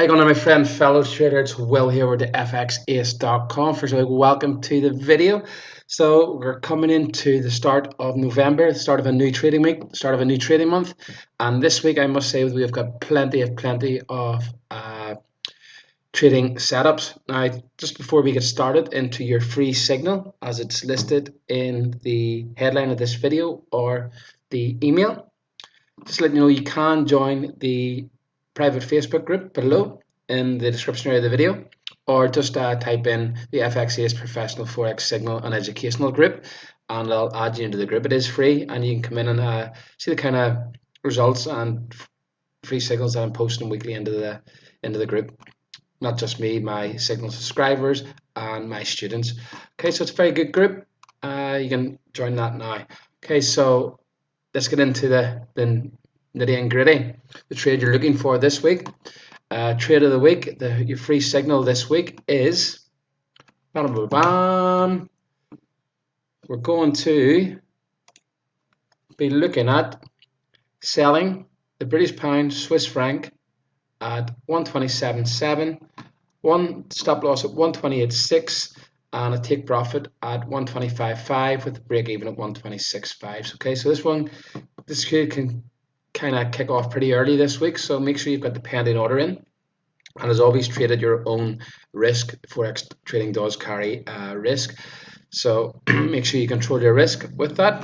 Hi, going on, my friend, fellow trader. It's Will here with the XAUUSD.com. First of all, welcome to the video. So we're coming into the start of November, the start of a new trading week, the start of a new trading month. And this week, I must say, we've got plenty of trading setups. Now, just before we get started, into your free signal, as it's listed in the headline of this video or the email. Just letting you know, you can join the private Facebook group below in the description area of the video, or just type in the FXA's Professional Forex Signal and Educational Group, and I'll add you into the group. It is free, and you can come in and see the kind of results and free signals that I'm posting weekly into the group. Not just me, my signal subscribers and my students. Okay, so it's a very good group. You can join that now. Okay, so let's get into the nitty and gritty. The trade you're looking for this week. Trade of the week. Your free signal this week is. We're going to be looking at selling the British pound Swiss franc at 127.7, one stop loss at 128.6, and a take profit at 125.5 with a break even at 126.5. Okay, so this trade can kind of kick off pretty early this week, so make sure you've got the pending order in. And as always, trade at your own risk. Forex trading does carry risk, so make sure you control your risk with that.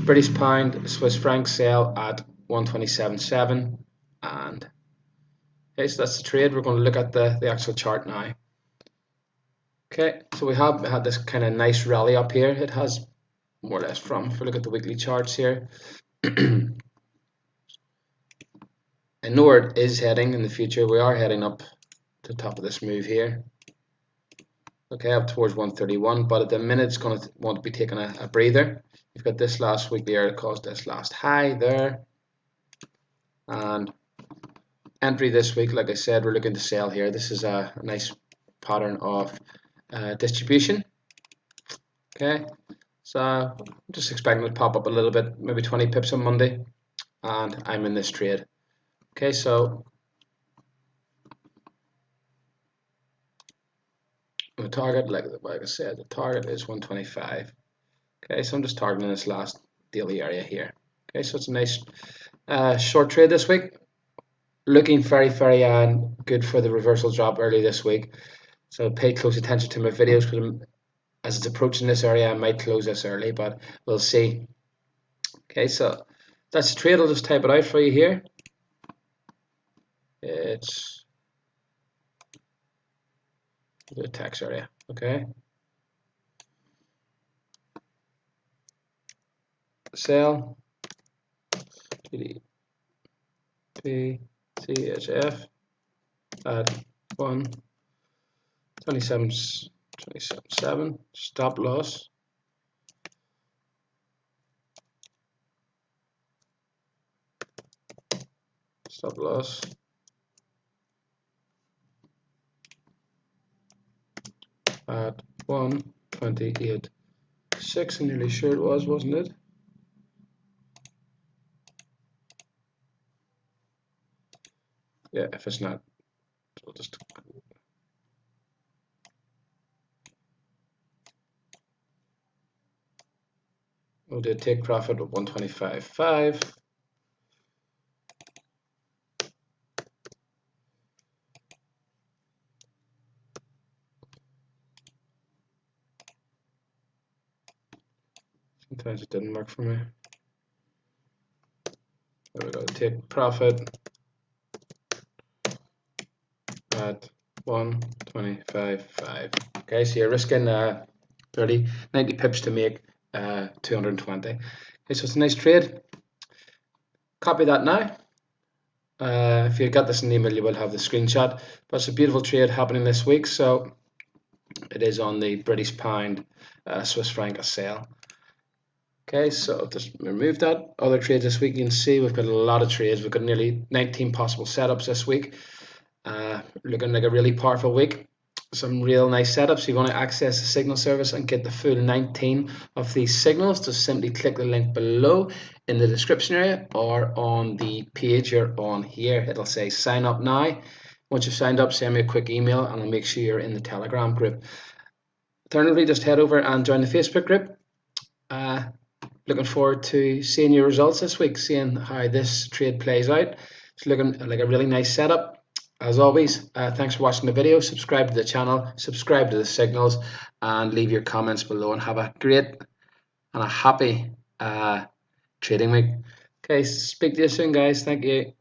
British pound Swiss franc sell at 127.7, and okay, so that's the trade. We're going to look at the actual chart now. Okay, so we have had this kind of nice rally up here. It has more or less if we look at the weekly charts here. I know where it is heading in the future. We are heading up to the top of this move here. Okay, up towards 131, but at the minute it's going to want to be taking a breather. You've got this last weekly area that caused this last high there. And entry this week, like I said, we're looking to sell here. This is a nice pattern of distribution. Okay, so I'm just expecting it to pop up a little bit, maybe 20 pips on Monday, and I'm in this trade. Okay, so the target, like I said, the target is 125. Okay, so I'm just targeting this last daily area here. Okay, so it's a nice short trade this week. Looking very, very good for the reversal drop early this week. So pay close attention to my videos, because as it's approaching this area, I might close this early, but we'll see. Okay, so that's the trade. I'll just type it out for you here. It's the text area. Okay. Sell GBPCHF at 127.7. Stop loss. Stop loss. At 128.6. I'm nearly sure it was, wasn't it? Yeah, if it's not, we'll just we'll do a take profit of 125.5. Sometimes it didn't work for me. There we go. Take profit at 125.5. Okay, so you're risking 90 pips to make 220. Okay, so it's a nice trade. Copy that now. If you got this in the email, you will have the screenshot. But it's a beautiful trade happening this week. So it is on the British pound Swiss franc sale. Okay, so just remove that. Other trades this week, you can see we've got a lot of trades. We've got nearly 19 possible setups this week. Looking like a really powerful week. some real nice setups. You want to access the signal service and get the full 19 of these signals, just simply click the link below in the description area or on the page you're on here. It'll say sign up now. Once you've signed up, send me a quick email and I'll make sure you're in the Telegram group. Alternatively, just head over and join the Facebook group. Looking forward to seeing your results this week, seeing how this trade plays out. It's looking like a really nice setup. As always, thanks for watching the video. Subscribe to the channel, subscribe to the signals, and leave your comments below. And have a great and a happy trading week. Okay, speak to you soon, guys. Thank you.